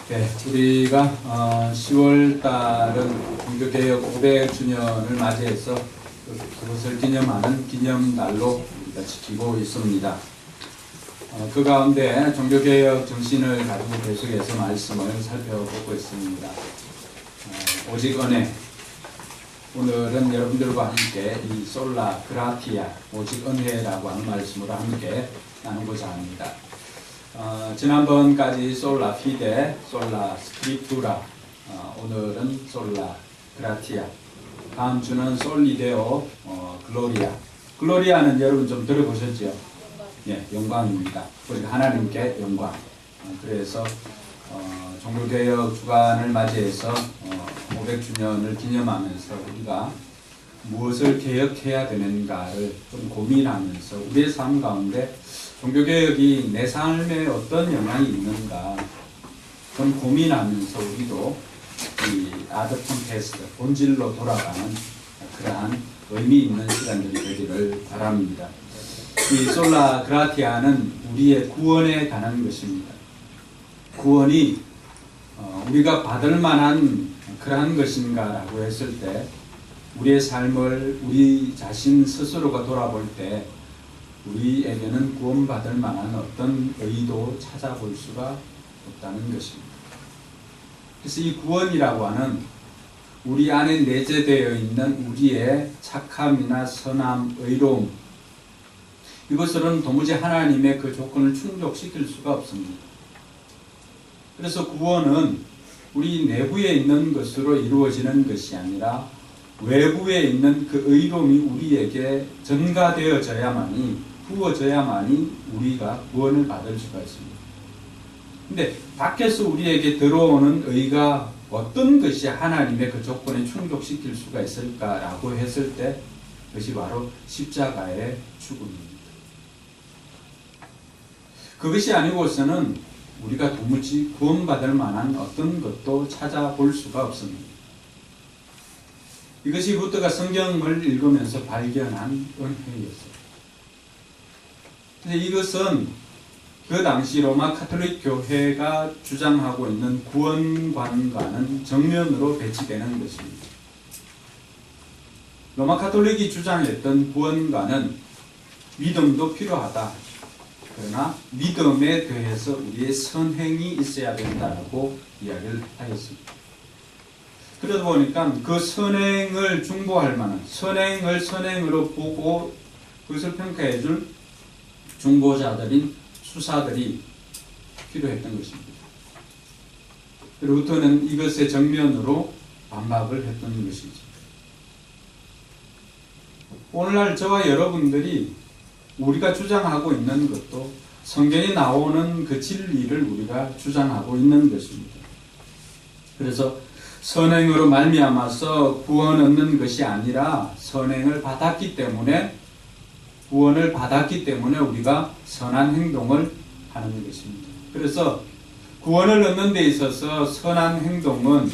네, 우리가 10월 달은 종교개혁 500주년을 맞이해서 그것을 기념하는 기념날로 우리가 지키고 있습니다. 그 가운데 종교개혁 정신을 가지고 계속해서 말씀을 살펴보고 있습니다. 오직 은혜. 오늘은 여러분들과 함께 이 솔라 그라티아, 오직 은혜라고 하는 말씀으로 함께 나누고자 합니다. 지난번까지 솔라 피데, 솔라 스크립투라, 오늘은 솔라 그라티아, 다음 주는 솔리데오 글로리아. 글로리아는 여러분 좀 들어보셨죠? 예, 영광입니다. 우리가 하나님께 영광. 그래서 종교개혁 주간을 맞이해서 500주년을 기념하면서 우리가 무엇을 개혁해야 되는가를 좀 고민하면서 우리의 삶 가운데 종교개혁이 내 삶에 어떤 영향이 있는가 좀 고민하면서 우리도 이 아더튼 테스트, 본질로 돌아가는 그러한 의미 있는 시간들이 되기를 바랍니다. 이 솔라 그라티아는 우리의 구원에 관한 것입니다. 구원이 우리가 받을 만한 그러한 것인가라고 했을 때 우리의 삶을 우리 자신 스스로가 돌아볼 때 우리에게는 구원받을 만한 어떤 의도 찾아볼 수가 없다는 것입니다. 그래서 이 구원이라고 하는 우리 안에 내재되어 있는 우리의 착함이나 선함, 의로움, 이것으로는 도무지 하나님의 그 조건을 충족시킬 수가 없습니다. 그래서 구원은 우리 내부에 있는 것으로 이루어지는 것이 아니라 외부에 있는 그 의로움이 우리에게 전가되어져야만이, 부어져야만이 우리가 구원을 받을 수가 있습니다. 근데 밖에서 우리에게 들어오는 의가 어떤 것이 하나님의 그 조건에 충족시킬 수가 있을까라고 했을 때 그것이 바로 십자가의 죽음입니다. 그것이 아니고서는 우리가 도무지 구원받을 만한 어떤 것도 찾아볼 수가 없습니다. 이것이 루터가 성경을 읽으면서 발견한 은혜였어요. 근데 이것은 그 당시 로마 카톨릭 교회가 주장하고 있는 구원관과는 정면으로 배치되는 것입니다. 로마 카톨릭이 주장했던 구원관은 믿음도 필요하다. 그러나 믿음에 대해서 우리의 선행이 있어야 된다고 이야기를 하였습니다. 그러다 보니까 그 선행을 중보할 만한, 선행을 선행으로 보고 그것을 평가해 줄 중보자들인 수사들이 필요했던 것입니다. 루터는 이것의 정면으로 반박을 했던 것이죠. 오늘날 저와 여러분들이 우리가 주장하고 있는 것도 성경에 나오는 그 진리를 우리가 주장하고 있는 것입니다. 그래서 선행으로 말미암아서 구원 얻는 것이 아니라 선행을 받았기 때문에, 구원을 받았기 때문에 우리가 선한 행동을 하는 것입니다. 그래서 구원을 얻는 데 있어서 선한 행동은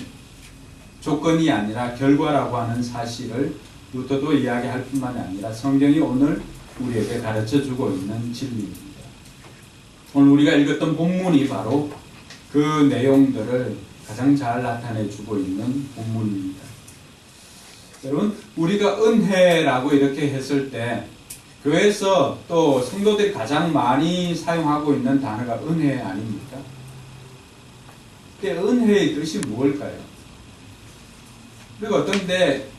조건이 아니라 결과라고 하는 사실을 루터도 이야기할 뿐만이 아니라 성경이 오늘 우리에게 가르쳐주고 있는 진리입니다. 오늘 우리가 읽었던 본문이 바로 그 내용들을 가장 잘 나타내주고 있는 본문입니다. 여러분, 우리가 은혜라고 이렇게 했을 때 교회에서 또 성도들이 가장 많이 사용하고 있는 단어가 은혜 아닙니까? 은혜의 뜻이 무엇일까요? 그리고 어떤데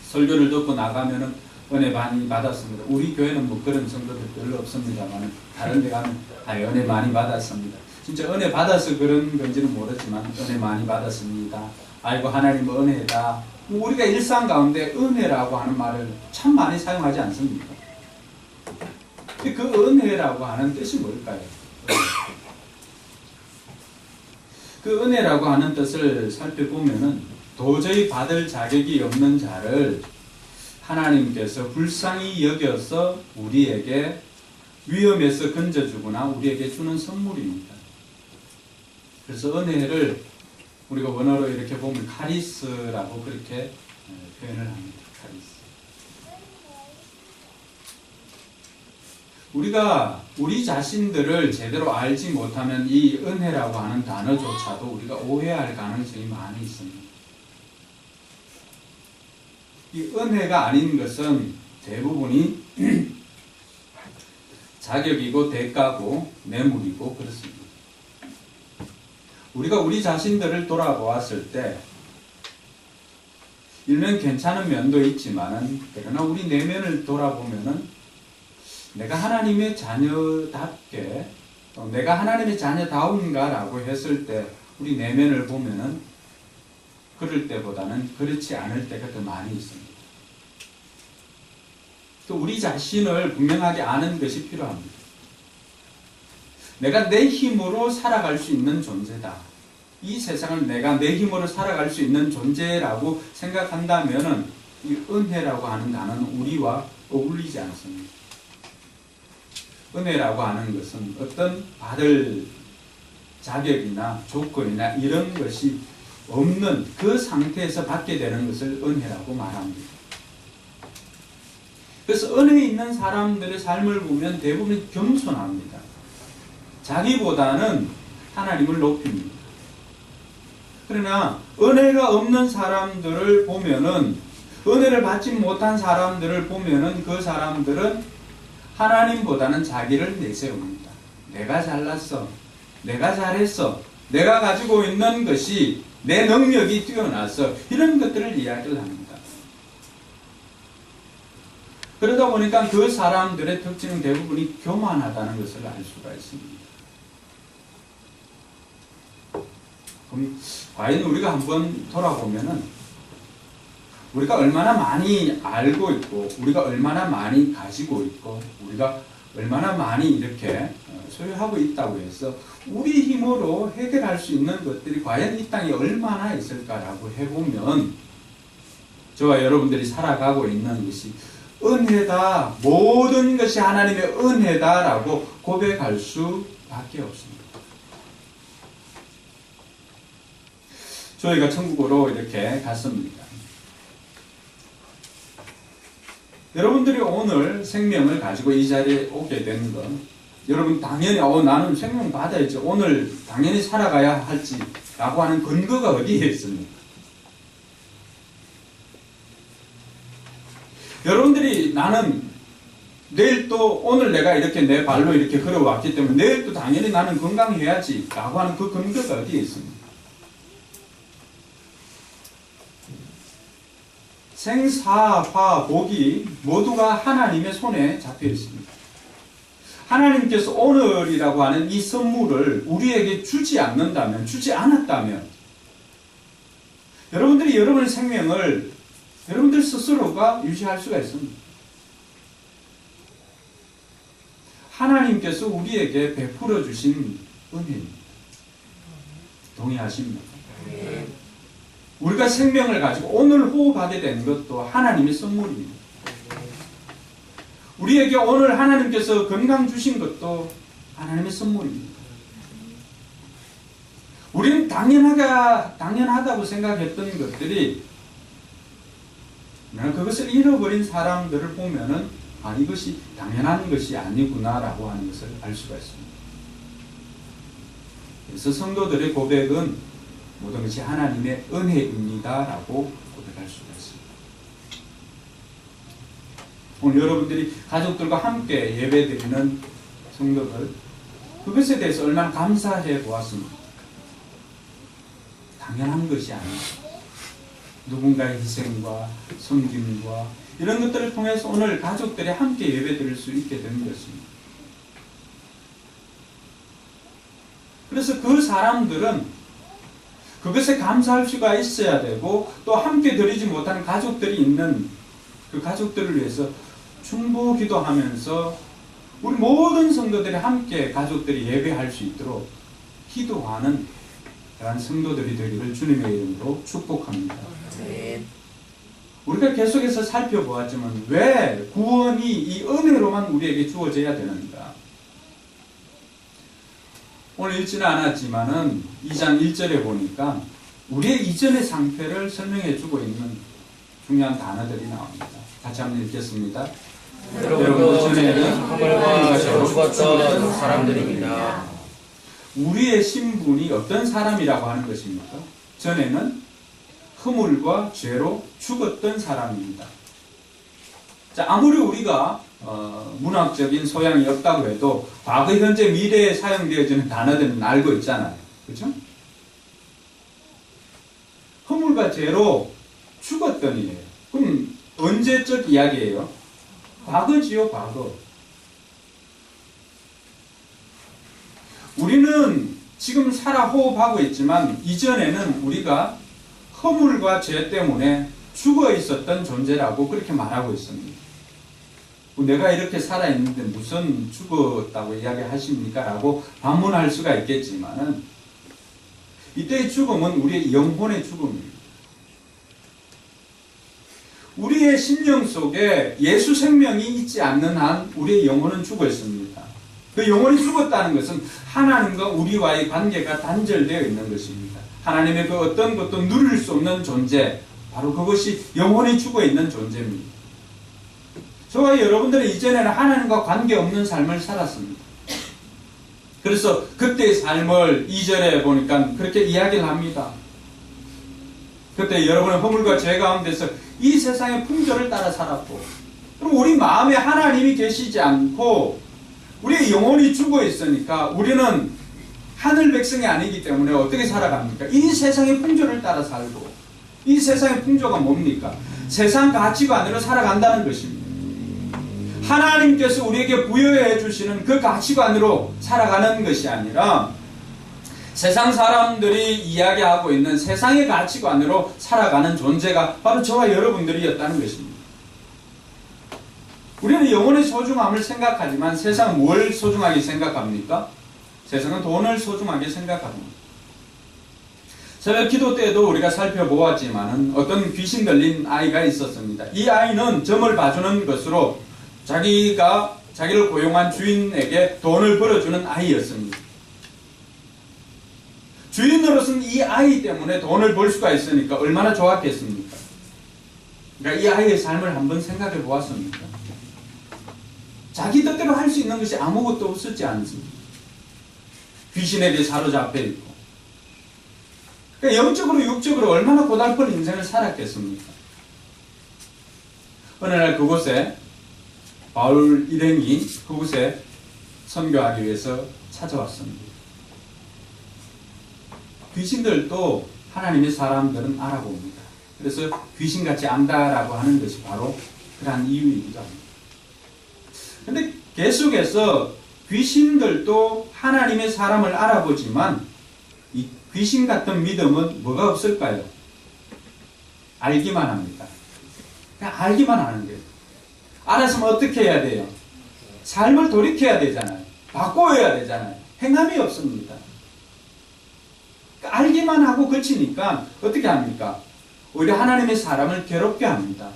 설교를 듣고 나가면은 은혜 많이 받았습니다. 우리 교회는 뭐 그런 성도들 별로 없습니다만 다른 데 가면 은혜 많이 받았습니다. 진짜 은혜 받아서 그런 건지는 모르지만 은혜 많이 받았습니다. 아이고 하나님 은혜다. 우리가 일상 가운데 은혜라고 하는 말을 참 많이 사용하지 않습니까? 그 은혜라고 하는 뜻이 뭘까요? 그 은혜라고 하는 뜻을 살펴보면은 도저히 받을 자격이 없는 자를 하나님께서 불쌍히 여겨서 우리에게 위험에서 건져주거나 우리에게 주는 선물입니다. 그래서 은혜를 우리가 원어로 이렇게 보면 카리스라고 그렇게 표현을 합니다. 카리스. 우리가 우리 자신들을 제대로 알지 못하면 이 은혜라고 하는 단어조차도 우리가 오해할 가능성이 많이 있습니다. 이 은혜가 아닌 것은 대부분이 자격이고 대가고 뇌물이고 그렇습니다. 우리가 우리 자신들을 돌아보았을 때 일면 괜찮은 면도 있지만은 그러나 우리 내면을 돌아보면은 내가 하나님의 자녀답게 내가 하나님의 자녀다운가라고 했을 때 우리 내면을 보면은 그럴 때보다는 그렇지 않을 때가 더 많이 있습니다. 또 우리 자신을 분명하게 아는 것이 필요합니다. 내가 내 힘으로 살아갈 수 있는 존재다. 이 세상을 내가 내 힘으로 살아갈 수 있는 존재라고 생각한다면은 이 은혜라고 하는 단어는 우리와 어울리지 않습니다. 은혜라고 하는 것은 어떤 받을 자격이나 조건이나 이런 것이 없는 그 상태에서 받게 되는 것을 은혜라고 말합니다. 그래서 은혜 있는 사람들의 삶을 보면 대부분 겸손합니다. 자기보다는 하나님을 높입니다. 그러나 은혜가 없는 사람들을 보면은 은혜를 받지 못한 사람들을 보면은 그 사람들은 하나님보다는 자기를 내세웁니다. 내가 잘났어. 내가 잘했어. 내가 가지고 있는 것이 내 능력이 뛰어나서 이런 것들을 이야기를 합니다. 그러다 보니까 그 사람들의 특징은 대부분이 교만하다는 것을 알 수가 있습니다. 그럼 과연 우리가 한번 돌아보면은 우리가 얼마나 많이 알고 있고 우리가 얼마나 많이 가지고 있고 우리가 얼마나 많이 이렇게 소유하고 있다고 해서 우리 힘으로 해결할 수 있는 것들이 과연 이 땅에 얼마나 있을까라고 해보면 저와 여러분들이 살아가고 있는 것이 은혜다, 모든 것이 하나님의 은혜다라고 고백할 수밖에 없습니다. 저희가 천국으로 이렇게 갔습니다. 여러분들이 오늘 생명을 가지고 이 자리에 오게 된 건 여러분 당연히 나는 생명 받아야지 오늘 당연히 살아가야 할지 라고 하는 근거가 어디에 있습니까? 여러분들이 나는 내일 또 오늘 내가 이렇게 내 발로 이렇게 걸어왔기 때문에 내일 또 당연히 나는 건강해야지 라고 하는 그 근거가 어디에 있습니까? 생사, 화, 복이 모두가 하나님의 손에 잡혀 있습니다. 하나님께서 오늘이라고 하는 이 선물을 우리에게 주지 않는다면, 주지 않았다면 여러분들이 여러분의 생명을 여러분들 스스로가 유지할 수가 있습니다. 하나님께서 우리에게 베풀어 주신 은혜입니다. 동의하십니까? 우리가 생명을 가지고 오늘 호흡하게 된 것도 하나님의 선물입니다. 우리에게 오늘 하나님께서 건강 주신 것도 하나님의 선물입니다. 우리는 당연하다고 생각했던 것들이 그것을 잃어버린 사람들을 보면은 이것이 당연한 것이 아니구나라고 하는 것을 알 수가 있습니다. 그래서 성도들의 고백은 모든 것이 하나님의 은혜입니다라고 고백할 수가 있습니다. 오늘 여러분들이 가족들과 함께 예배드리는 성도들 그것에 대해서 얼마나 감사해 보았습니까? 당연한 것이 아니죠. 누군가의 희생과 섬김과 이런 것들을 통해서 오늘 가족들이 함께 예배드릴 수 있게 된 것입니다. 그래서 그 사람들은 그것에 감사할 수가 있어야 되고 또 함께 드리지 못하는 가족들이 있는 그 가족들을 위해서 중보 기도하면서 우리 모든 성도들이 함께 가족들이 예배할 수 있도록 기도하는 그런 성도들이 되기를 주님의 이름으로 축복합니다. 네. 우리가 계속해서 살펴보았지만 왜 구원이 이 은혜로만 우리에게 주어져야 되는가? 오늘 읽지는 않았지만은 2장 1절에 보니까 우리의 이전의 상태를 설명해 주고 있는 중요한 단어들이 나옵니다. 같이 한번 읽겠습니다. 여러분 전에는 하늘과 죽었던 사람들입니다. 우리의 신분이 어떤 사람이라고 하는 것입니까? 전에는 허물과 죄로 죽었던 사람입니다. 자, 아무리 우리가 문학적인 소양이 없다고 해도 과거, 현재, 미래에 사용되어지는 단어들은 알고 있잖아요. 그렇죠? 허물과 죄로 죽었던이에요. 그럼 언제적 이야기예요? 과거지요, 과거. 우리는 지금 살아 호흡하고 있지만 이전에는 우리가 허물과 죄 때문에 죽어 있었던 존재라고 그렇게 말하고 있습니다. 내가 이렇게 살아있는데 무슨 죽었다고 이야기하십니까? 라고 반문할 수가 있겠지만은 이때의 죽음은 우리의 영혼의 죽음입니다. 우리의 심령 속에 예수 생명이 있지 않는 한 우리의 영혼은 죽어 있습니다. 그 영혼이 죽었다는 것은 하나님과 우리와의 관계가 단절되어 있는 것입니다. 하나님의 그 어떤 것도 누릴 수 없는 존재, 바로 그것이 영혼이 죽어 있는 존재입니다. 저와 여러분들은 이전에는 하나님과 관계없는 삶을 살았습니다. 그래서 그때의 삶을 2절에 보니까 그렇게 이야기를 합니다. 그때 여러분은 허물과 죄 가운데서 이 세상의 풍조를 따라 살았고, 그럼 우리 마음에 하나님이 계시지 않고 우리의 영혼이 죽어 있으니까 우리는 하늘 백성이 아니기 때문에 어떻게 살아갑니까? 이 세상의 풍조를 따라 살고, 이 세상의 풍조가 뭡니까? 세상 가치관으로 살아간다는 것입니다. 하나님께서 우리에게 부여해 주시는 그 가치관으로 살아가는 것이 아니라 세상 사람들이 이야기하고 있는 세상의 가치관으로 살아가는 존재가 바로 저와 여러분들이었다는 것입니다. 우리는 영혼의 소중함을 생각하지만 세상은 뭘 소중하게 생각합니까? 세상은 돈을 소중하게 생각합니다. 새벽 기도 때도 우리가 살펴보았지만 어떤 귀신 들린 아이가 있었습니다. 이 아이는 점을 봐주는 것으로 자기를 고용한 주인에게 돈을 벌어주는 아이였습니다. 주인으로서는 이 아이 때문에 돈을 벌 수가 있으니까 얼마나 좋았겠습니까? 그러니까 이 아이의 삶을 한번 생각해 보았습니까? 자기 뜻대로 할 수 있는 것이 아무것도 없었지 않습니까? 귀신에게 사로잡혀 있고, 그러니까 영적으로 육적으로 얼마나 고달픈 인생을 살았겠습니까? 어느 날 그곳에 바울 일행이 그곳에 선교하기 위해서 찾아왔습니다. 귀신들도 하나님의 사람들은 알아봅니다. 그래서 귀신같이 안다라고 하는 것이 바로 그러한 이유이기도 합니다. 그런데 계속해서 귀신들도 하나님의 사람을 알아보지만 이 귀신 같은 믿음은 뭐가 없을까요? 알기만 합니다. 그냥 알기만 하는 거예요. 알았으면 어떻게 해야 돼요? 삶을 돌이켜야 되잖아요. 바꿔야 되잖아요. 행함이 없습니다. 그러니까 알기만 하고 그치니까 어떻게 합니까? 오히려 하나님의 사람을 괴롭게 합니다.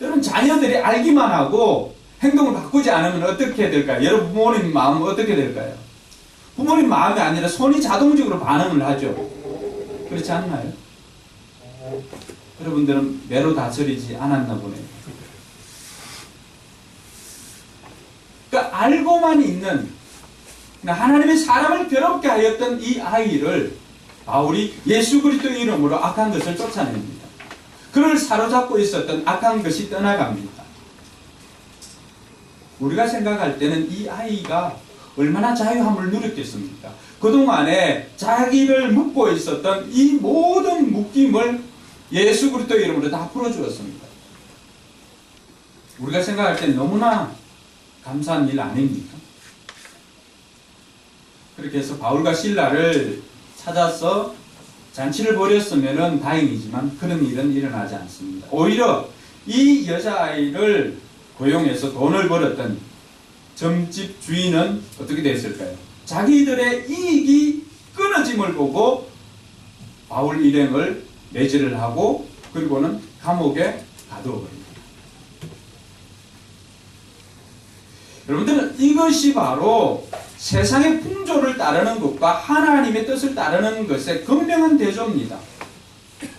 여러분, 자녀들이 알기만 하고 행동을 바꾸지 않으면 어떻게 될까요? 여러분 부모님 마음은 어떻게 될까요? 부모님 마음이 아니라 손이 자동적으로 반응을 하죠. 그렇지 않나요? 여러분들은 매로 다스리지 않았나 보네요. 그러니까 알고만 있는, 하나님의 사람을 괴롭게 하였던 이 아이를 바울이 예수 그리스도의 이름으로 악한 것을 쫓아냅니다. 그를 사로잡고 있었던 악한 것이 떠나갑니다. 우리가 생각할 때는 이 아이가 얼마나 자유함을 누렸겠습니까? 그동안에 자기를 묶고 있었던 이 모든 묶임을 예수 그리스도의 이름으로 다 풀어주었습니다. 우리가 생각할 때 너무나 감사한 일 아닙니까? 그렇게 해서 바울과 실라를 찾아서 잔치를 벌였으면 다행이지만 그런 일은 일어나지 않습니다. 오히려 이 여자아이를 고용해서 돈을 벌었던 점집 주인은 어떻게 됐을까요? 자기들의 이익이 끊어짐을 보고 바울 일행을 매질을 하고 그리고는 감옥에 가두어버립니다. 여러분들은 이것이 바로 세상의 풍조를 따르는 것과 하나님의 뜻을 따르는 것의 극명한 대조입니다.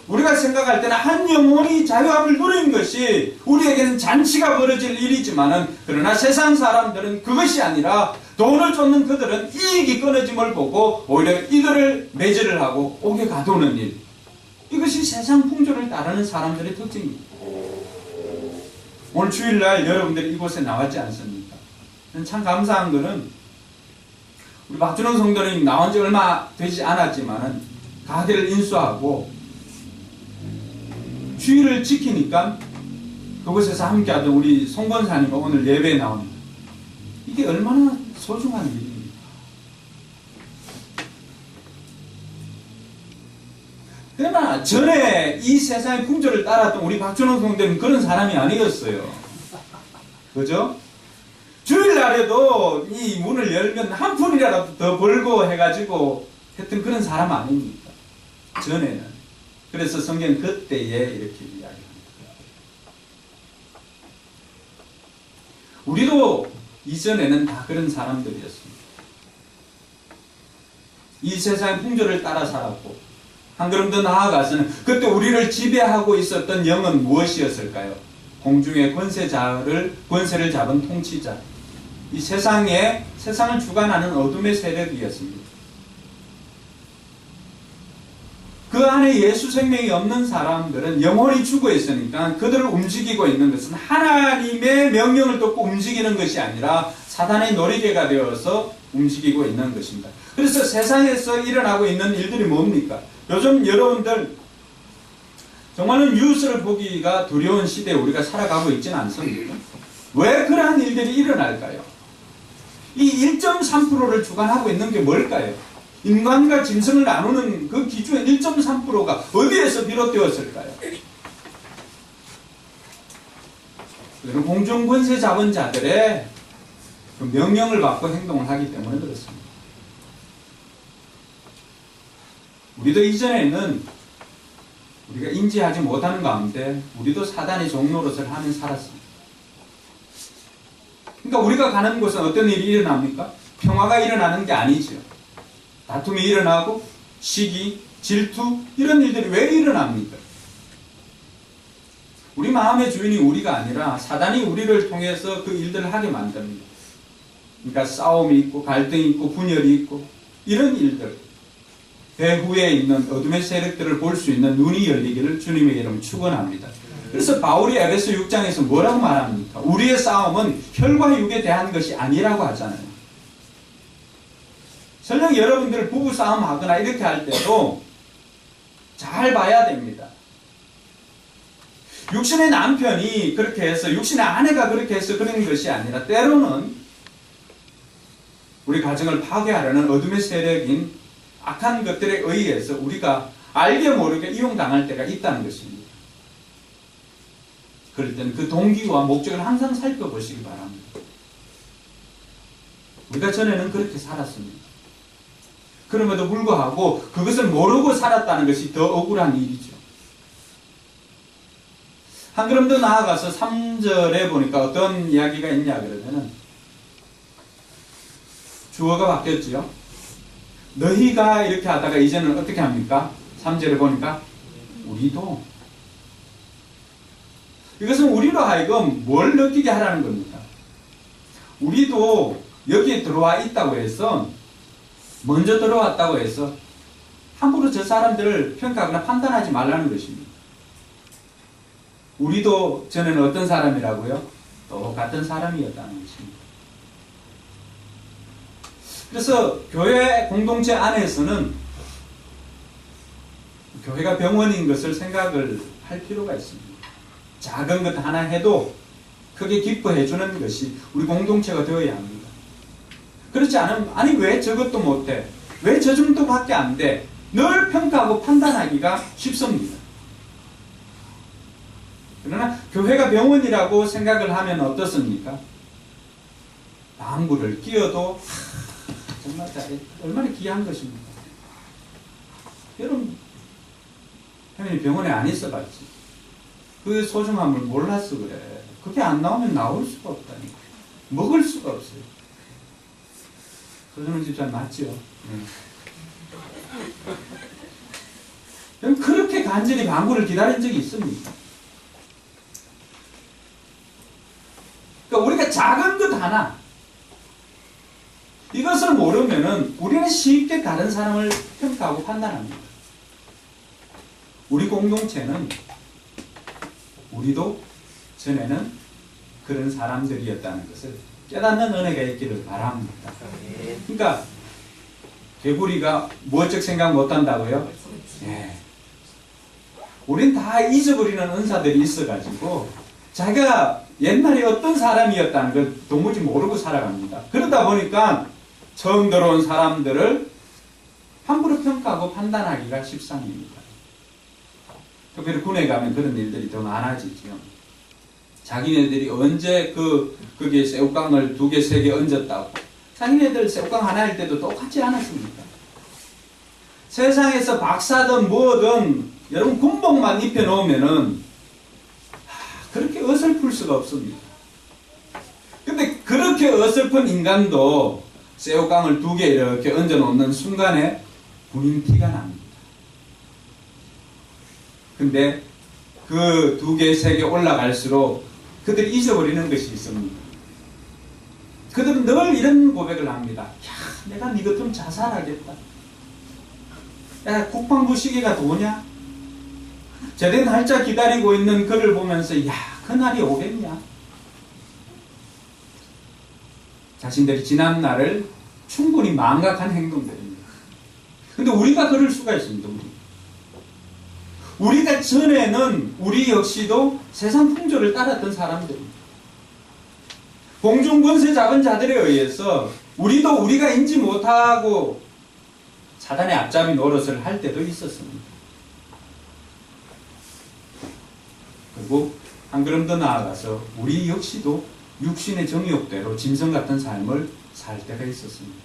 우리가 생각할 때는 한 영혼이 자유함을 누리는 것이 우리에게는 잔치가 벌어질 일이지만은, 그러나 세상 사람들은 그것이 아니라 돈을 쫓는 그들은 이익이 끊어짐을 보고 오히려 이들을 매질을 하고 옥에 가두는 일. 이것이 세상 풍조를 따르는 사람들의 특징입니다. 오늘 주일날 여러분들이 이곳에 나왔지 않습니까? 참 감사한 것은 우리 박준호 성도님 나온 지 얼마 되지 않았지만은 가게를 인수하고 주일을 지키니까 그곳에서 함께하던 우리 송권사님과 오늘 예배에 나옵니다. 이게 얼마나 소중한 일입니까? 그러나 전에 이 세상의 풍조를 따랐던 우리 박준호 성도님은 그런 사람이 아니었어요. 그죠? 주일날에도 이 문을 열면 한 푼이라도 더 벌고 해가지고 했던 그런 사람 아닙니까? 전에는. 그래서 성경 그때에 이렇게 이야기합니다. 우리도 이전에는 다 그런 사람들이었습니다. 이 세상의 풍조를 따라 살았고, 한 걸음 더 나아가서는 그때 우리를 지배하고 있었던 영은 무엇이었을까요? 공중의 권세를 잡은 통치자. 이 세상을 주관하는 어둠의 세력이었습니다. 그 안에 예수 생명이 없는 사람들은 영혼이 죽어 있으니까 그들을 움직이고 있는 것은 하나님의 명령을 듣고 움직이는 것이 아니라 사단의 놀이개가 되어서 움직이고 있는 것입니다. 그래서 세상에서 일어나고 있는 일들이 뭡니까? 요즘 여러분들 정말로 뉴스를 보기가 두려운 시대에 우리가 살아가고 있지는 않습니까? 왜 그러한 일들이 일어날까요? 이 1.3%를 주관하고 있는 게 뭘까요? 인간과 짐승을 나누는 그 기준의 1.3%가 어디에서 비롯되었을까요? 그는 공중권세 잡은 자들의 그 명령을 받고 행동을 하기 때문에 그렇습니다. 우리도 이전에는 우리가 인지하지 못하는 가운데 우리도 사단의 종노릇을 하며 살았습니다. 그러니까 우리가 가는 곳은 어떤 일이 일어납니까? 평화가 일어나는 게 아니죠. 다툼이 일어나고 시기, 질투 이런 일들이 왜 일어납니까? 우리 마음의 주인이 우리가 아니라 사단이 우리를 통해서 그 일들을 하게 만듭니다. 그러니까 싸움이 있고 갈등이 있고 분열이 있고 이런 일들, 배후에 있는 어둠의 세력들을 볼 수 있는 눈이 열리기를 주님의 이름 축원합니다. 그래서 바울이 에베소 6장에서 뭐라고 말합니까? 우리의 싸움은 혈과 육에 대한 것이 아니라고 하잖아요. 설령 여러분들 부부싸움 하거나 이렇게 할 때도 잘 봐야 됩니다. 육신의 남편이 그렇게 해서 육신의 아내가 그렇게 해서 그런 것이 아니라 때로는 우리 가정을 파괴하려는 어둠의 세력인 악한 것들에 의해서 우리가 알게 모르게 이용당할 때가 있다는 것입니다. 그럴 때는 그 동기와 목적을 항상 살펴보시기 바랍니다. 우리가 전에는 그렇게 살았습니다. 그럼에도 불구하고 그것을 모르고 살았다는 것이 더 억울한 일이죠. 한 걸음 더 나아가서 3절에 보니까 어떤 이야기가 있냐 그러면은 주어가 바뀌었지요. 너희가 이렇게 하다가 이제는 어떻게 합니까? 3절에 보니까 우리도. 이것은 우리로 하여금 뭘 느끼게 하라는 겁니다. 우리도 여기에 들어와 있다고 해서 먼저 들어왔다고 해서 함부로 저 사람들을 평가하거나 판단하지 말라는 것입니다. 우리도 전에는 어떤 사람이라고요? 똑같은 사람이었다는 것입니다. 그래서 교회 공동체 안에서는 교회가 병원인 것을 생각을 할 필요가 있습니다. 작은 것 하나 해도 크게 기뻐해 주는 것이 우리 공동체가 되어야 합니다. 그렇지 않으면 아니 왜 저것도 못해? 왜 저 정도밖에 안 돼? 늘 평가하고 판단하기가 쉽습니다. 그러나 교회가 병원이라고 생각을 하면 어떻습니까? 방구를 끼워도 정말 얼마나 귀한 것입니까? 여러분 혜민이 병원에 안 있어봤지? 그 소중함을 몰랐어 그래. 그게 안 나오면 나올 수가 없다니까. 먹을 수가 없어요. 소중한 집사님 맞죠? 그럼 그렇게 간절히 방구를 기다린 적이 있습니까? 그러니까 우리가 작은 것 하나 이것을 모르면은 우리는 쉽게 다른 사람을 평가하고 판단합니다. 우리 공동체는 우리도 전에는 그런 사람들이었다는 것을 깨닫는 은혜가 있기를 바랍니다. 그러니까 개구리가 무엇적 생각 못한다고요? 예. 우린 다 잊어버리는 은사들이 있어가지고 자기가 옛날에 어떤 사람이었다는 걸 도무지 모르고 살아갑니다. 그러다 보니까 처음 들어온 사람들을 함부로 평가하고 판단하기가 십상입니다. 특별히 군에 가면 그런 일들이 더 많아지죠. 자기네들이 언제 거기에 새우깡을 2개, 3개 얹었다고. 자기네들 새우깡 하나일 때도 똑같지 않았습니까? 세상에서 박사든 뭐든 여러분 군복만 입혀놓으면은 그렇게 어설플 수가 없습니다. 근데 그렇게 어설픈 인간도 새우깡을 2개 이렇게 얹어놓는 순간에 군인 티가 납니다. 근데 그 2개, 3개 올라갈수록 그들이 잊어버리는 것이 있습니다. 그들은 늘 이런 고백을 합니다. 야, 내가 네 같으면 자살하겠다. 야, 국방부 시계가 도냐? 제대 날짜 기다리고 있는 그를 보면서 야, 그날이 오겠냐? 자신들이 지난 날을 충분히 망각한 행동들입니다. 근데 우리가 그럴 수가 있습니다. 우리가 전에는 우리 역시도 세상 풍조를 따랐던 사람들입니다. 공중권세 잡은 자들에 의해서 우리도 우리가 인지 못하고 사단의 앞잡이 노릇을 할 때도 있었습니다. 그리고 한 걸음 더 나아가서 우리 역시도 육신의 정욕대로 짐승 같은 삶을 살 때가 있었습니다.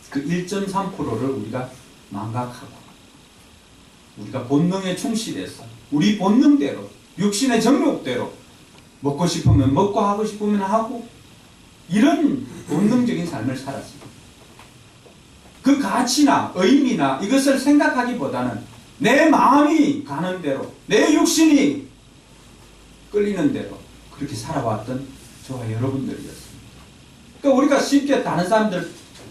그 1.3%를 우리가 망각하고 우리가 본능에 충실해서 우리 본능대로 육신의 정욕대로 먹고 싶으면 먹고 하고 싶으면 하고 이런 본능적인 삶을 살았습니다. 그 가치나 의미나 이것을 생각하기보다는 내 마음이 가는 대로 내 육신이 끌리는 대로 그렇게 살아왔던 저와 여러분들이었습니다. 그러니까 우리가 쉽게 다른 사람들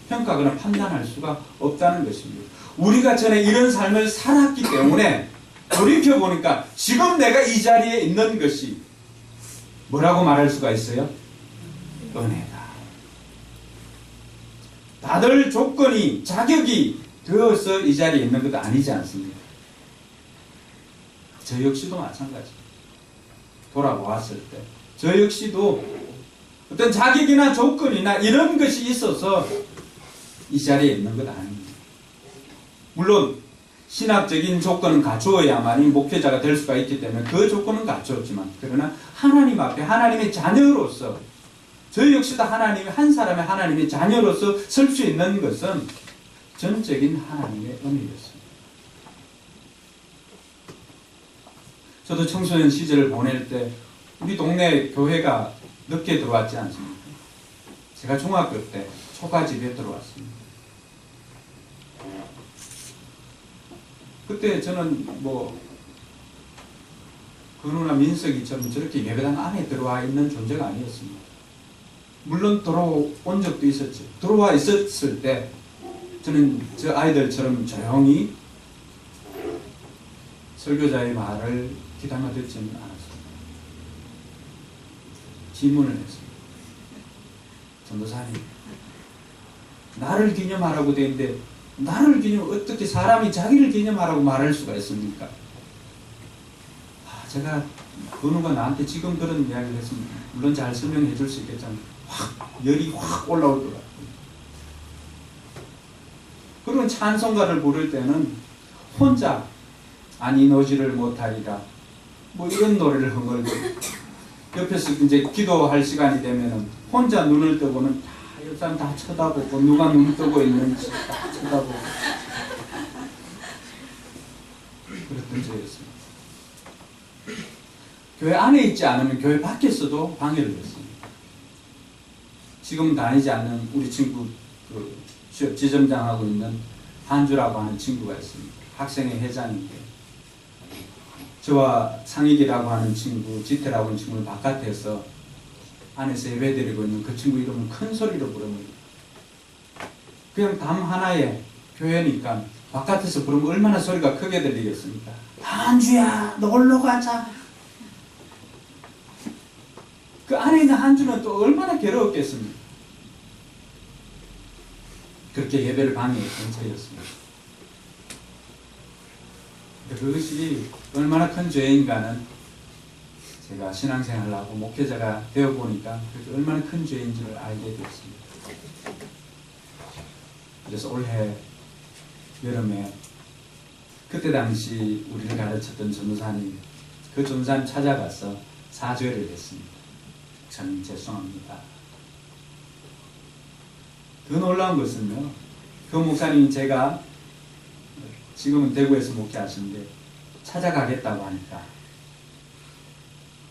평가하거나 판단할 수가 없다는 것입니다. 우리가 전에 이런 삶을 살았기 때문에 돌이켜보니까 지금 내가 이 자리에 있는 것이 뭐라고 말할 수가 있어요? 은혜다. 다들 조건이 자격이 되어서 이 자리에 있는 것도 아니지 않습니까? 저 역시도 마찬가지입니다. 돌아보았을 때 저 역시도 어떤 자격이나 조건이나 이런 것이 있어서 이 자리에 있는 것 아닙니다. 물론 신학적인 조건은 갖추어야만이 목회자가 될 수가 있기 때문에 그 조건은 갖추었지만 그러나 하나님 앞에 하나님의 자녀로서 저 역시도 하나님의 한 사람의 하나님의 자녀로서 설 수 있는 것은 전적인 하나님의 은혜였습니다. 저도 청소년 시절을 보낼 때 우리 동네 교회가 늦게 들어왔지 않습니까? 제가 중학교 때 초가집에 들어왔습니다. 그때 저는 뭐 근우나 민석이처럼 저렇게 예배당 안에 들어와 있는 존재가 아니었습니다. 물론 들어온 적도 있었죠. 들어와 있었을 때 저는 저 아이들처럼 조용히 설교자의 말을 귀담아 듣지는 않았습니다. 질문을 했습니다. 전도사님, 나를 기념하라고 되어 있는데 나를 기념, 어떻게 사람이 자기를 기념하라고 말할 수가 있습니까? 제가 건우가 나한테 지금 그런 이야기를 했으면 물론 잘 설명해 줄 수 있겠지만 열이 확 올라올 것 같아요. 그런 찬송가를 부를 때는 혼자 아니 너지를 못하리라 뭐 이런 노래를 흥얼고 옆에서 이제 기도할 시간이 되면은 혼자 눈을 뜨고는 다 옆 사람 다 쳐다보고 누가 눈 뜨고 있는지 다 쳐다보고 그랬던 적이었습니다. 교회 안에 있지 않으면 교회 밖에서도 방해를 했습니다. 지금 다니지 않는 우리 친구 그 지점장하고 있는 한주라고 하는 친구가 있습니다. 학생회 회장인데 저와 상익이라고 하는 친구, 지태라고 하는 친구를 바깥에서 안에서 예배드리고 있는 그 친구 이름을 큰 소리로 부릅니다. 그냥 담 하나에 교회니까 바깥에서 부르면 얼마나 소리가 크게 들리겠습니까? 한주야 놀러 가자. 그 안에 있는 한주는 또 얼마나 괴로웠겠습니까? 그렇게 예배를 방해했던 저였습니다. 그것이 얼마나 큰 죄인가는 제가 신앙생활을 하고 목회자가 되어보니까 그게 얼마나 큰 죄인지를 알게 됐습니다. 그래서 올해 여름에 그때 당시 우리를 가르쳤던 전도사님, 그 전도사님 찾아가서 사죄를 했습니다. 저는 죄송합니다. 더 놀라운 것은요, 그 목사님이 제가 지금은 대구에서 목회하시는데 찾아가겠다고 하니까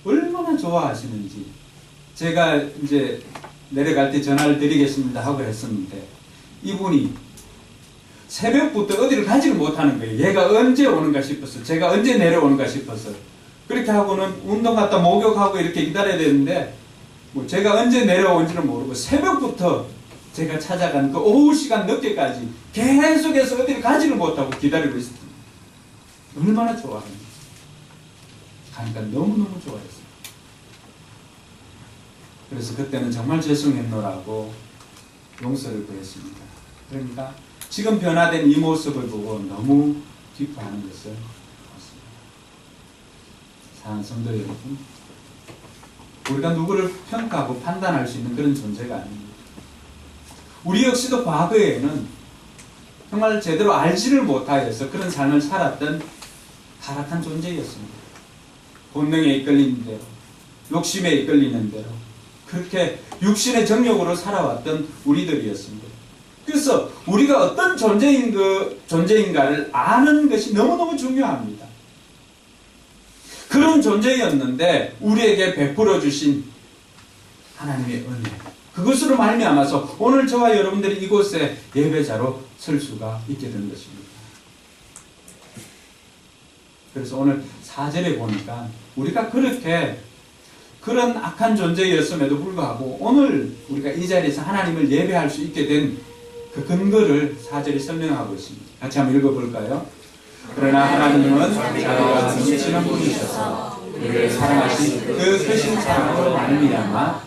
얼마나 좋아하시는지, 제가 이제 내려갈 때 전화를 드리겠습니다 하고 했었는데 이분이 새벽부터 어디를 가지를 못하는 거예요. 얘가 언제 오는가 싶어서, 제가 언제 내려오는가 싶어서. 그렇게 하고는 운동 갔다 목욕하고 이렇게 기다려야 되는데 뭐 제가 언제 내려온지는 모르고 새벽부터 제가 찾아간 그 오후 시간 늦게까지 계속해서 어디를 가지를 못하고 기다리고 있었습니다. 얼마나 좋아하는지. 가니까 너무너무 좋아했어요. 그래서 그때는 정말 죄송했노라고 용서를 구했습니다. 그러니까 지금 변화된 이 모습을 보고 너무 기뻐하는 것을 봤습니다. 사랑하는 성도 여러분, 우리가 누구를 평가하고 판단할 수 있는 그런 존재가 아닙니다. 우리 역시도 과거에는 정말 제대로 알지를 못하여서 그런 삶을 살았던 타락한 존재였습니다. 본능에 이끌리는 대로, 욕심에 이끌리는 대로 그렇게 육신의 정욕으로 살아왔던 우리들이었습니다. 그래서 우리가 어떤 존재인가를 아는 것이 너무너무 중요합니다. 그런 존재였는데 우리에게 베풀어 주신 하나님의 은혜, 그것으로 말미암아서 오늘 저와 여러분들이 이곳에 예배자로 설 수가 있게 된 것입니다. 그래서 오늘 4절에 보니까 우리가 그렇게 그런 악한 존재였음에도 불구하고 오늘 우리가 이 자리에서 하나님을 예배할 수 있게 된 그 근거를 4절이 설명하고 있습니다. 같이 한번 읽어볼까요? 그러나 하나님은 자비가 넘치는 분이셔서 우리를 사랑하신 그 크신 사랑으로 말미암아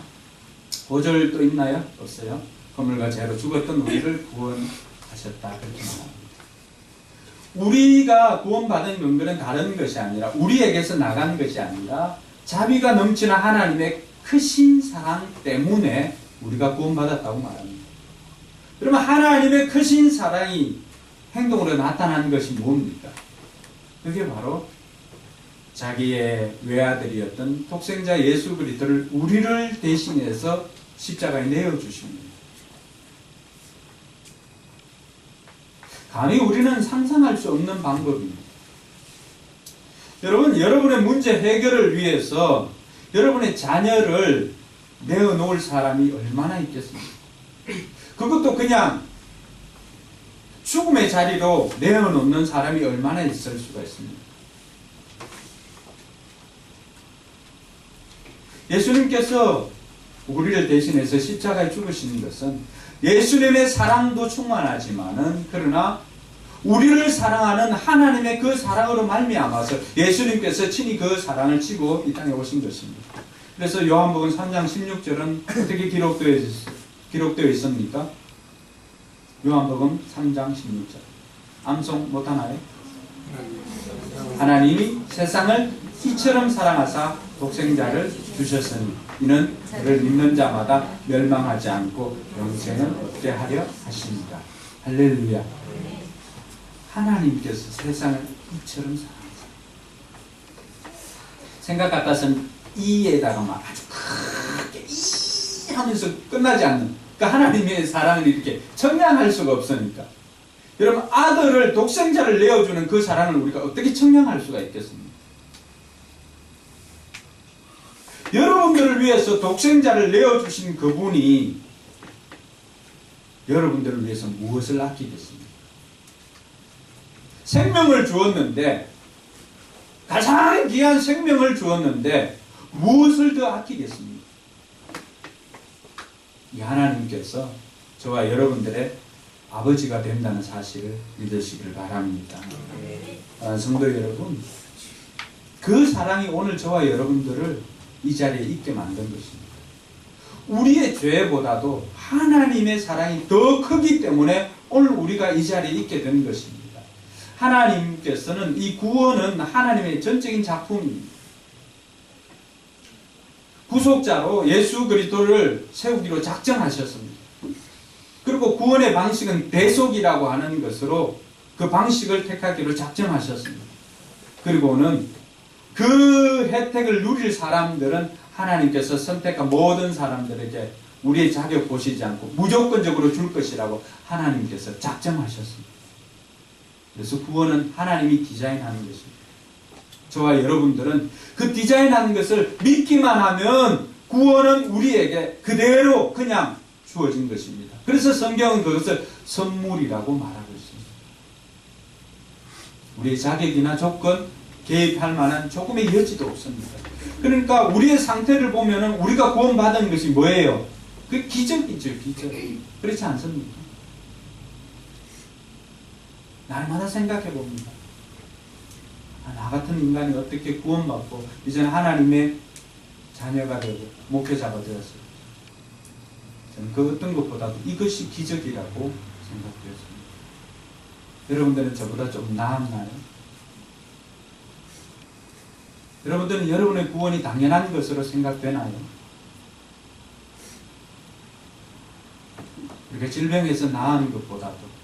5절 또 있나요? 없어요? 허물과 죄로 죽었던 우리를 구원하셨다. 그렇게 말합니다. 우리가 구원받은 근거는 다른 것이 아니라, 우리에게서 나간 것이 아니라 자비가 넘치는 하나님의 크신 사랑 때문에 우리가 구원받았다고 말합니다. 그러면 하나님의 크신 사랑이 행동으로 나타난 것이 뭡니까? 그게 바로 자기의 외아들이었던 독생자 예수 그리스도를 우리를 대신해서 십자가에 내어주십니다. 감히 우리는 상상할 수 없는 방법입니다. 여러분, 여러분의 문제 해결을 위해서 여러분의 자녀를 내어놓을 사람이 얼마나 있겠습니까? 그것도 그냥 죽음의 자리로 내어놓는 사람이 얼마나 있을 수가 있습니까? 예수님께서 우리를 대신해서 십자가에 죽으시는 것은 예수님의 사랑도 충만하지만은, 그러나 우리를 사랑하는 하나님의 그 사랑으로 말미암아서 예수님께서 친히 그 사랑을 지고 이 땅에 오신 것입니다. 그래서 요한복음 3장 16절은 어떻게 기록되어 있습니까? 요한복음 3장 16절. 암송 못하나요? 하나님이 세상을 이처럼 사랑하사 독생자를 주셨으니 이는 그를 믿는 자마다 멸망하지 않고 영생을 얻게 하려 하십니다. 할렐루야. 하나님께서 세상을 이처럼 사랑하사. 생각 같아서는 이에다가 막 아주 크게 이 하면서 끝나지 않는, 그러니까 하나님의 사랑을 이렇게 청량할 수가 없으니까. 여러분, 아들을, 독생자를 내어주는 그 사랑을 우리가 어떻게 청량할 수가 있겠습니까? 여러분들을 위해서 독생자를 내어주신 그분이 여러분들을 위해서 무엇을 아끼겠습니까? 생명을 주었는데, 가장 귀한 생명을 주었는데 무엇을 더 아끼겠습니까? 이 하나님께서 저와 여러분들의 아버지가 된다는 사실을 믿으시길 바랍니다. 성도 여러분, 그 사랑이 오늘 저와 여러분들을 이 자리에 있게 만든 것입니다. 우리의 죄보다도 하나님의 사랑이 더 크기 때문에 오늘 우리가 이 자리에 있게 된 것입니다. 하나님께서는 이 구원은 하나님의 전적인 작품입니다. 구속자로 예수 그리스도를 세우기로 작정하셨습니다. 그리고 구원의 방식은 대속이라고 하는 것으로 그 방식을 택하기로 작정하셨습니다. 그리고는 그 혜택을 누릴 사람들은 하나님께서 선택한 모든 사람들에게 우리의 자격 보시지 않고 무조건적으로 줄 것이라고 하나님께서 작정하셨습니다. 그래서 구원은 하나님이 디자인하는 것입니다. 저와 여러분들은 그 디자인하는 것을 믿기만 하면 구원은 우리에게 그대로 그냥 주어진 것입니다. 그래서 성경은 그것을 선물이라고 말하고 있습니다. 우리의 자격이나 조건, 개입할 만한 조금의 여지도 없습니다. 그러니까 우리의 상태를 보면은 우리가 구원받은 것이 뭐예요? 그 기적이죠, 기적. 그렇지 않습니까? 날마다 생각해 봅니다. 나 같은 인간이 어떻게 구원받고 이제는 하나님의 자녀가 되고 목회자가 되었어요. 저는 그 어떤 것보다도 이것이 기적이라고 생각되었습니다. 여러분들은 저보다 좀 나았나요? 여러분들은 여러분의 구원이 당연한 것으로 생각되나요? 우리가 질병에서 나은 것보다도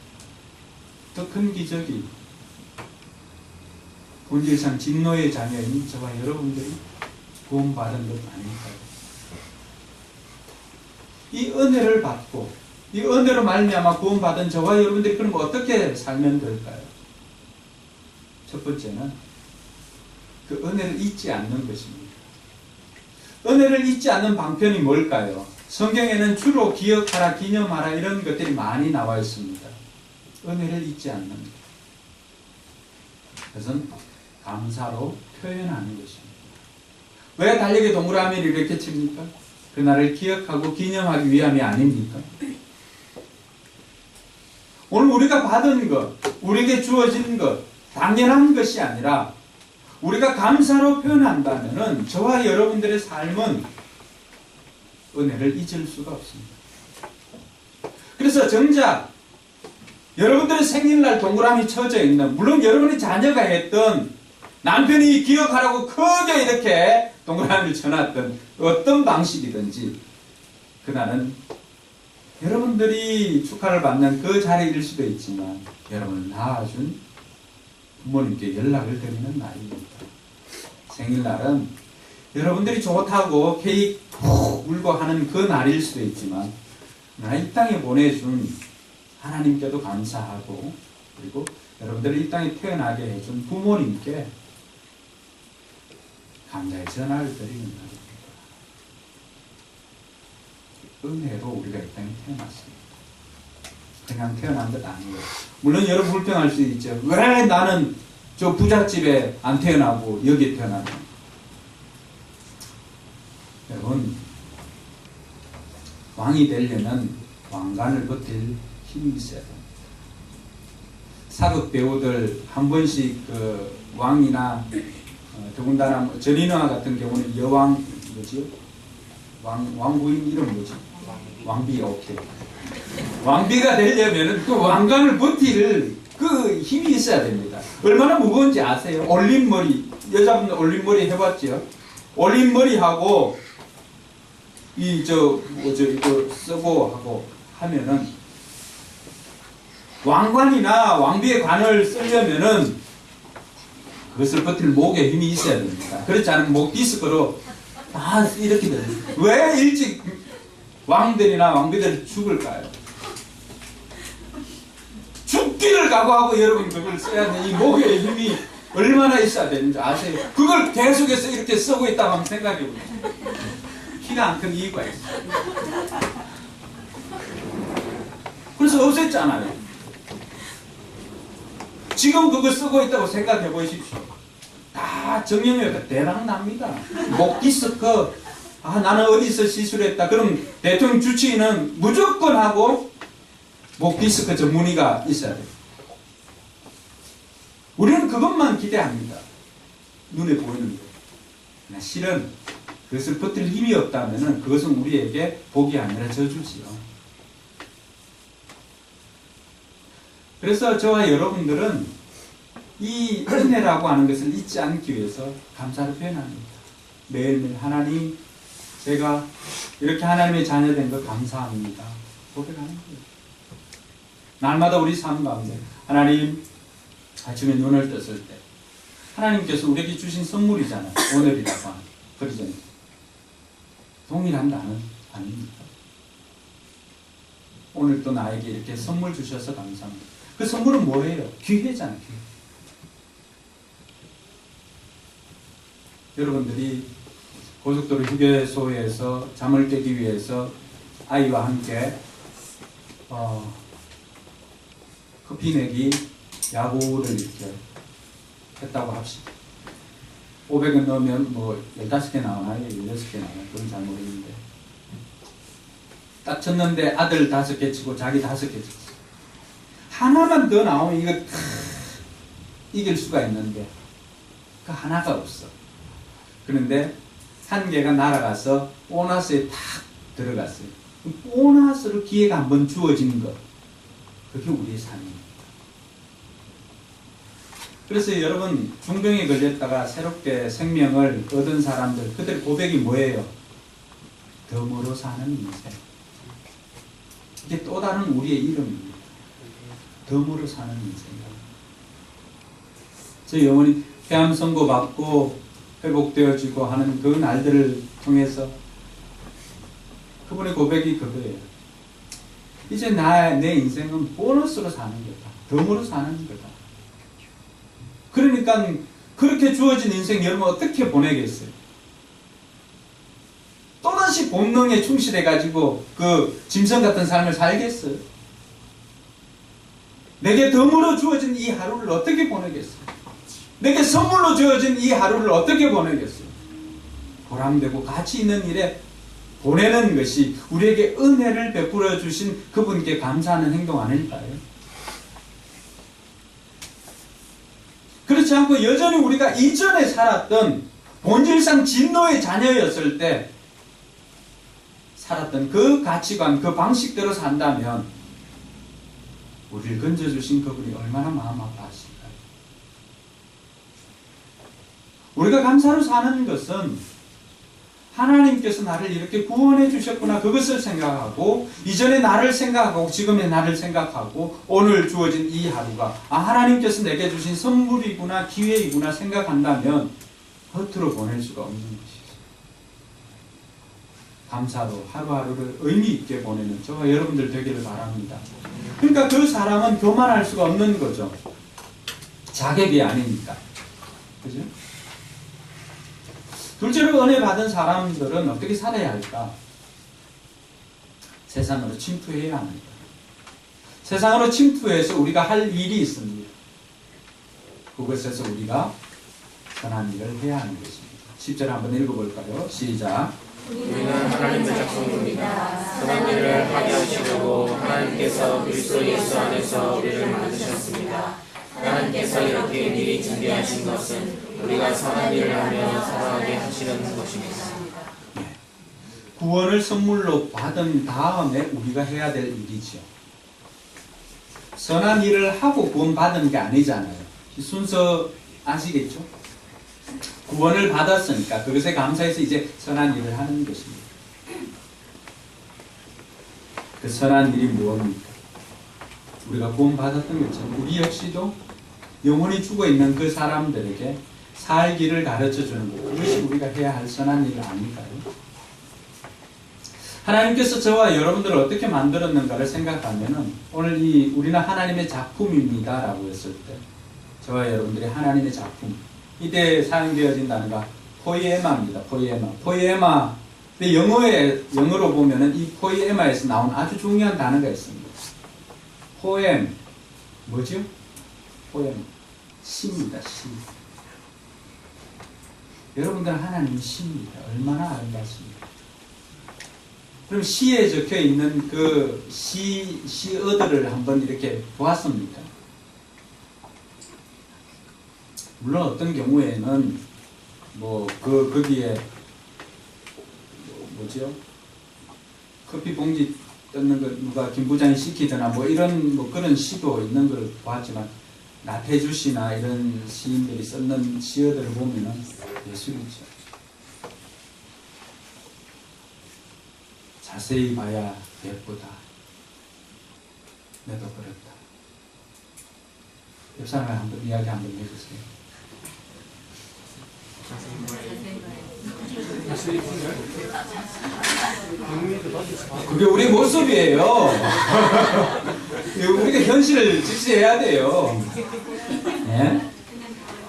더 큰 기적이 본질상 진노의 자녀인 저와 여러분들이 구원받은 것 아닐까요? 이 은혜를 받고 이 은혜로 말미암아 구원받은 저와 여러분들이 그럼 어떻게 살면 될까요? 첫 번째는 그 은혜를 잊지 않는 것입니다. 은혜를 잊지 않는 방편이 뭘까요? 성경에는 주로 기억하라, 기념하라 이런 것들이 많이 나와 있습니다. 은혜를 잊지 않는 것. 그것은 감사로 표현하는 것입니다. 왜 달력에 동그라미를 이렇게 칩니까? 그날을 기억하고 기념하기 위함이 아닙니까? 오늘 우리가 받은 것, 우리에게 주어진 것, 당연한 것이 아니라 우리가 감사로 표현한다면 저와 여러분들의 삶은 은혜를 잊을 수가 없습니다. 그래서 정작 여러분들의 생일날 동그라미 쳐져 있는, 물론 여러분의 자녀가 했던, 남편이 기억하라고 크게 이렇게 동그라미를 쳐놨던 어떤 방식이든지 그날은 여러분들이 축하를 받는 그 자리일 수도 있지만 여러분을 낳아준 부모님께 연락을 드리는 날입니다. 생일날은 여러분들이 좋다고 케이크 푹 물고 하는 그 날일 수도 있지만 나 이 땅에 보내준 하나님께도 감사하고 그리고 여러분들을 이 땅에 태어나게 해준 부모님께 감사의 전화를 드리는 날입니다. 은혜로 우리가 이 땅에 태어났습니다. 그냥 태어난 것 아니에요. 물론 여러분 불평할 수 있죠. 왜 나는 저 부잣집에 안 태어나고 여기에 태어나냐. 여러분, 왕이 되려면 왕관을 버틸 힘이 있어야 됩니다. 사극 배우들 한 번씩 그 왕이나 더군다나 전인화 같은 경우는 여왕 뭐지요? 왕부인 이름 뭐지? 왕비. 오케이. 왕비가 되려면 그 왕관을 버틸 그 힘이 있어야 됩니다. 얼마나 무거운지 아세요? 올림머리, 여자분들 올림머리 해봤죠? 올림머리하고 이거 쓰고 하고 하면은 왕관이나 왕비의 관을 쓰려면은 그것을 버틸 목에 힘이 있어야 됩니다. 그렇지 않으면 목 디스크로 다 이렇게 됩니다. 왜 일찍 왕들이나 왕비들이 죽을까요? 죽기를 각오하고 여러분 그걸 써야 돼. 이 목에 힘이 얼마나 있어야 되는지 아세요? 그걸 계속해서 이렇게 쓰고 있다고 한번 생각해 보세요. 키가 안 큰 이유가 있어요. 그래서 없앴잖아요. 지금 그거 쓰고 있다고 생각해 보십시오. 다 정형외과 대박 납니다. 목 디스크, 나는 어디서 시술했다. 그럼 대통령 주치의는 무조건 하고 목 디스크 전문의가 있어야 돼요. 우리는 그것만 기대합니다. 눈에 보이는 거. 그러나 실은 그것을 버틸 힘이 없다면 그것은 우리에게 복이 아니라 저주지요. 그래서 저와 여러분들은 이 은혜라고 하는 것을 잊지 않기 위해서 감사를 표현합니다. 매일매일 하나님, 제가 이렇게 하나님의 자녀된 것 감사합니다. 고백하는 거예요. 날마다 우리 삶 가운데 하나님, 아침에 눈을 떴을 때 하나님께서 우리에게 주신 선물이잖아요. 오늘이라고 하는 그러잖아요. 동일한 단어는 아닙니다. 오늘 또 나에게 이렇게 선물 주셔서 감사합니다. 그 선물은 뭐예요? 기회잖아요. 기회. 여러분들이 고속도로 휴게소에서 잠을 깨기 위해서 아이와 함께 커피 내기 야구를 이렇게 했다고 합시다. 500원 넣으면 뭐 15개 나오나요? 16개 나오나요? 그건 잘 모르겠는데 딱 쳤는데 아들 5개 치고 자기 5개 쳤어. 하나만 더 나오면 이거 이길 수가 있는데 그 하나가 없어. 그런데 한 개가 날아가서 보너스에 탁 들어갔어요. 보너스로 기회가 한번 주어지는 것, 그게 우리의 삶입니다. 그래서 여러분, 중병에 걸렸다가 새롭게 생명을 얻은 사람들, 그들의 고백이 뭐예요? 덤으로 사는 인생. 이게 또 다른 우리의 이름입니다. 덤으로 사는 인생이다. 저 영혼이 폐암 선고받고 회복되어지고 하는 그 날들을 통해서 그분의 고백이 그거예요. 이제 내 인생은 보너스로 사는 거다. 덤으로 사는 거다. 그러니까 그렇게 주어진 인생 여러분 어떻게 보내겠어요? 또다시 본능에 충실해가지고 그 짐승 같은 삶을 살겠어요? 내게 덤으로 주어진 이 하루를 어떻게 보내겠어요? 내게 선물로 주어진 이 하루를 어떻게 보내겠어요? 보람되고 가치 있는 일에 보내는 것이 우리에게 은혜를 베풀어 주신 그분께 감사하는 행동 아닐까요? 그렇지 않고 여전히 우리가 이전에 살았던 본질상 진노의 자녀였을 때 살았던 그 가치관, 그 방식대로 산다면 우리를 건져주신 그분이 얼마나 마음 아파하실까요? 우리가 감사로 사는 것은 하나님께서 나를 이렇게 구원해 주셨구나, 그것을 생각하고 이전의 나를 생각하고 지금의 나를 생각하고 오늘 주어진 이 하루가 하나님께서 내게 주신 선물이구나, 기회이구나 생각한다면 겉으로 보낼 수가 없는 것이죠. 감사로 하루하루를 의미 있게 보내는 저와 여러분들 되기를 바랍니다. 그러니까 그 사람은 교만할 수가 없는 거죠. 자격이 아니니까. 그죠? 둘째로 은혜 받은 사람들은 어떻게 살아야 할까? 세상으로 침투해야 합니다. 세상으로 침투해서 우리가 할 일이 있습니다. 그것에서 우리가 선한 일을 해야 하는 것입니다. 10절 한번 읽어볼까요? 시작. 우리는 하나님의 작품입니다. 선한 일을 하게 하시려고 하나님께서 그리스도 예수 안에서 우리를 만드셨습니다. 하나님께서 이렇게 미리 준비하신 것은 우리가 선한 일을 하며 살아가게 하시려는 것입니다. 구원을 선물로 받은 다음에 우리가 해야 될 일이죠. 선한 일을 하고 구원 받은 게 아니잖아요. 순서 아시겠죠? 구원을 받았으니까 그것에 감사해서 이제 선한 일을 하는 것입니다. 그 선한 일이 무엇입니까? 우리가 구원 받았던 것처럼 우리 역시도 영혼이 죽어있는 그 사람들에게 살기를 가르쳐주는 것, 그것이 우리가 해야 할 선한 일 아닐까요? 하나님께서 저와 여러분들을 어떻게 만들었는가를 생각하면 오늘 우리는 하나님의 작품입니다 라고 했을 때 저와 여러분들이 하나님의 작품, 이때 사용되어진 단어가 포이에마입니다. 포이에마. 근데 영어로 보면은 이 포이에마에서 나온 아주 중요한 단어가 있습니다. 포엠, 뭐죠? 포엠, 시입니다. 시. 여러분들 하나님이 시입니다. 얼마나 아름답습니까? 그럼 시에 적혀 있는 그 시어들을 한번 이렇게 보았습니까? 물론 어떤 경우에는 거기에 뭐죠? 커피 봉지 뜯는 거 누가 김 부장이 시키거나 이런 그런 시도 있는 걸 보았지만 나태주 시나 이런 시인들이 썼는 시어들을 보면은 예술이죠. 자세히 봐야 예쁘다. 내도 그렇다. 옆 사람을 한번 이야기 한번 해주세요. 그게 우리 모습이에요. 우리가 현실을 직시해야 돼요. 예?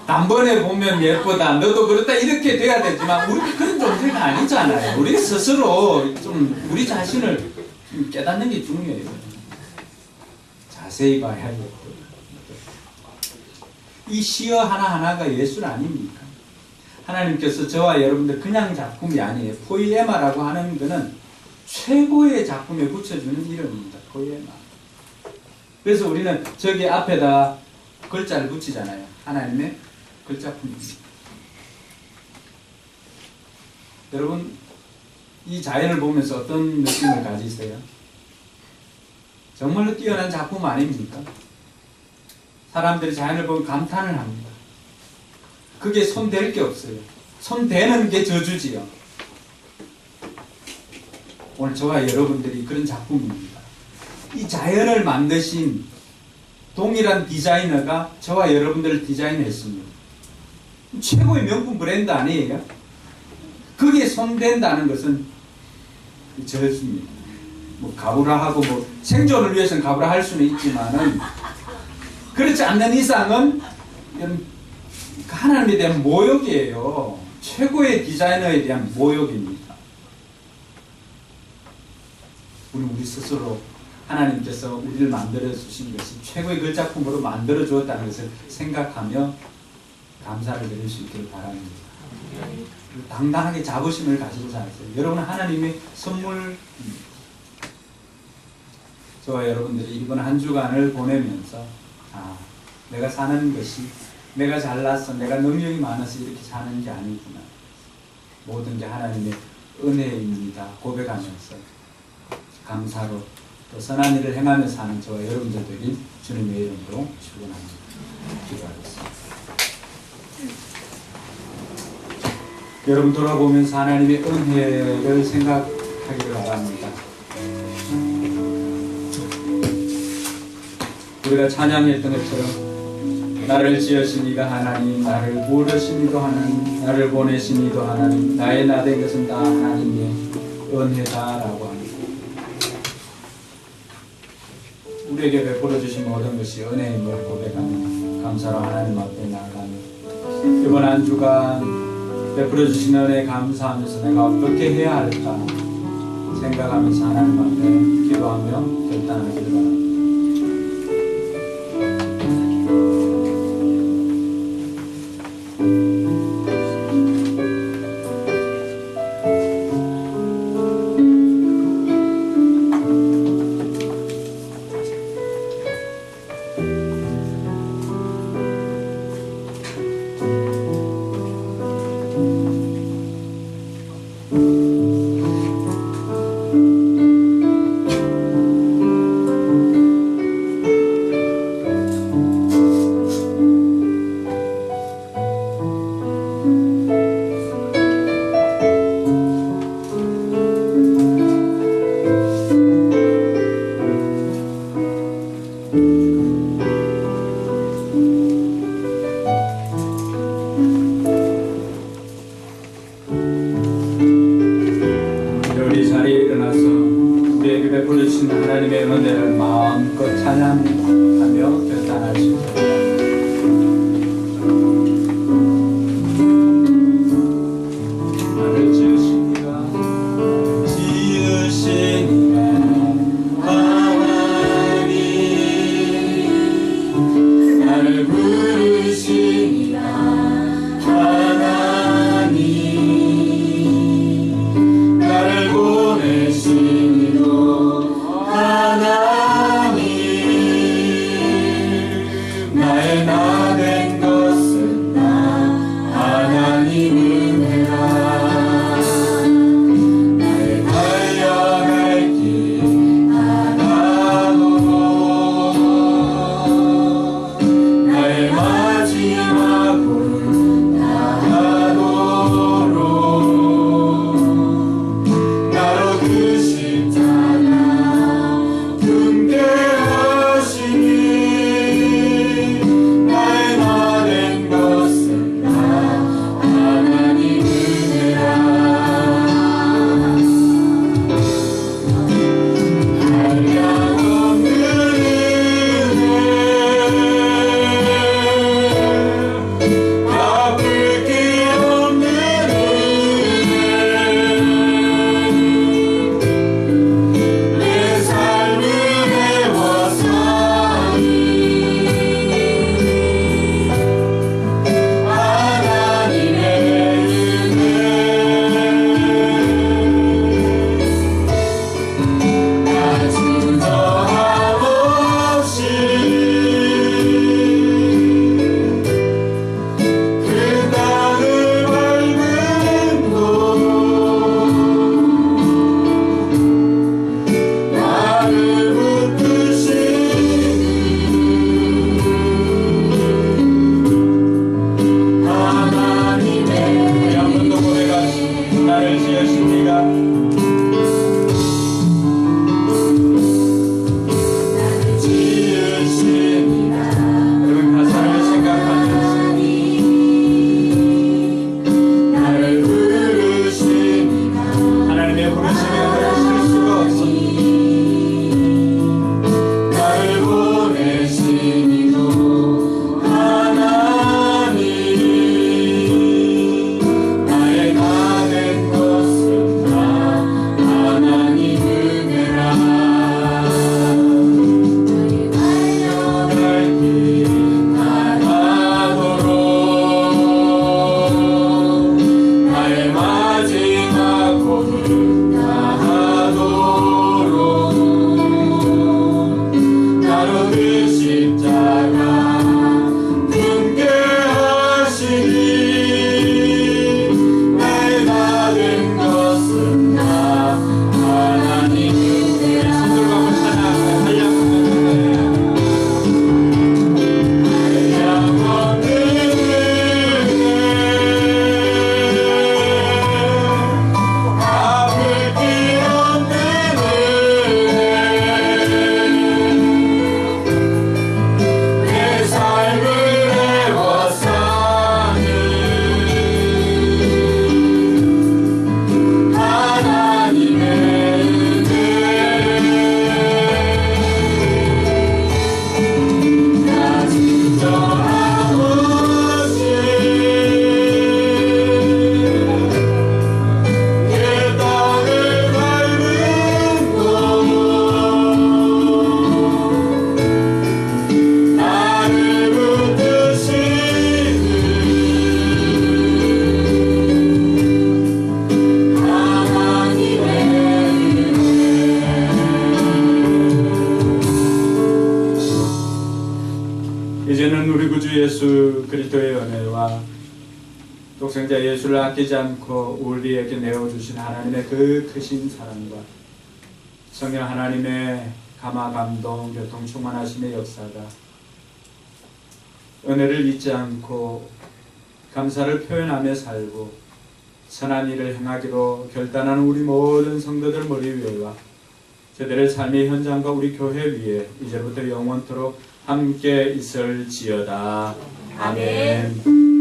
단번에 보면 예쁘다, 너도 그렇다 이렇게 돼야 되지만 우리 그런 존재가 아니잖아요. 우리 스스로 좀 우리 자신을 좀 깨닫는 게 중요해요. 자세히 봐야 예쁘다. 이 시어 하나하나가 예술 아닙니까? 하나님께서 저와 여러분들 그냥 작품이 아니에요. 포이에마라고 하는 것은 최고의 작품에 붙여주는 이름입니다. 포이에마. 그래서 우리는 저기 앞에다 글자를 붙이잖아요. 하나님의 글자품입니다. 여러분, 이 자연을 보면서 어떤 느낌을 가지세요? 정말로 뛰어난 작품 아닙니까? 사람들이 자연을 보면 감탄을 합니다. 그게 손댈 게 없어요. 손대는 게 저주지요. 오늘 저와 여러분들이 그런 작품입니다. 이 자연을 만드신 동일한 디자이너가 저와 여러분들을 디자인했습니다. 최고의 명품 브랜드 아니에요? 그게 손댄다는 것은 저주입니다. 가부라하고 생존을 위해서는 가부라 할 수는 있지만은 그렇지 않는 이상은 하나님에 대한 모욕이에요. 최고의 디자이너에 대한 모욕입니다. 우리 스스로 하나님께서 우리를 만들어 주신 것이 최고의 글작품으로 만들어 주었다는 것을 생각하며 감사를 드릴 수 있기를 바랍니다. 당당하게 자부심을 가지고 사세요. 여러분은 하나님의 선물입니다. 저와 여러분들이 이번 한 주간을 보내면서 내가 사는 것이 내가 잘나서 내가 능력이 많아서 이렇게 사는 게 아니구나. 모든 게 하나님의 은혜입니다. 고백하면서 감사로 또 선한 일을 행하며 사는 저와 여러분들이 주님의 이름으로 축원합니다. 기도하겠습니다. 여러분 돌아보면서 하나님의 은혜를 생각하기를 바랍니다. 우리가 찬양했던 것처럼 나를 지으신 이가 하나님, 나를 부르신 이도 하나님, 나를 보내신 이도 하나님, 나의 나 된 것은 다 하나님의 은혜다라고 합니다. 우리에게 베풀어 주신 모든 것이 은혜임을 고백하며 감사로 하나님 앞에 나아가며 이번 한 주간 베풀어 주신 은혜에 감사하면서 내가 어떻게 해야 할까 생각하면서 하나님 앞에 기도하며 결단하기를 바랍니다. 하나님의 은혜를 마음껏 찬양하며 결단할 수 있도록 나를 지으신 이가 하나님 나를 예수 그리스도의 은혜와 독생자 예수를 아끼지 않고 우리에게 내어주신 하나님의 그 크신 사랑과 성령 하나님의 감화 감동 교통 충만하심의 역사가 은혜를 잊지 않고 감사를 표현하며 살고 선한 일을 행하기로 결단하는 우리 모든 성도들 머리 위에와 저들의 삶의 현장과 우리 교회 위에 이제부터 영원토록 함께 있을지어다. 아멘.